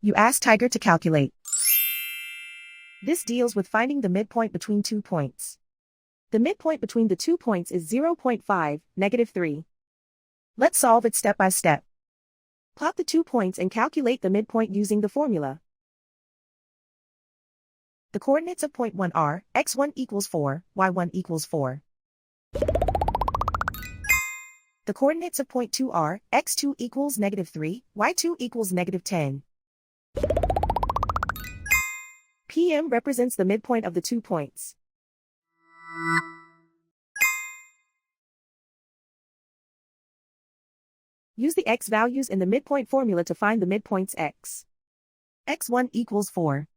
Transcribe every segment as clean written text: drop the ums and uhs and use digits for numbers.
You ask Tiger to calculate. This deals with finding the midpoint between 2 points. The midpoint between the 2 points is 0.5, -3. Let's solve it step by step. Plot the 2 points and calculate the midpoint using the formula. The coordinates of point 1 are x1 equals 4, y1 equals 4. The coordinates of point 2 are x2 equals -3, y2 equals -10. PM represents the midpoint of the 2 points. Use the x values in the midpoint formula to find the midpoints x. x1 equals 4.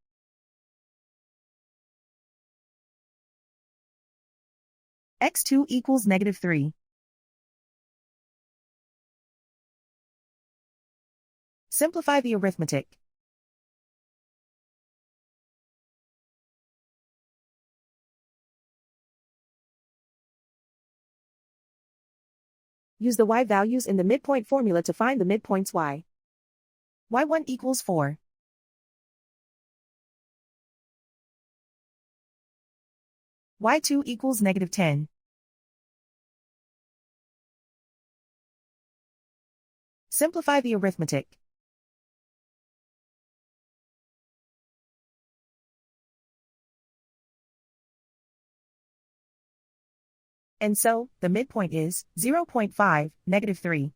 x2 equals -3. Simplify the arithmetic. Use the y values in the midpoint formula to find the midpoints y. y1 equals 4. y2 equals -10. Simplify the arithmetic. And so, the midpoint is 0.5, -3.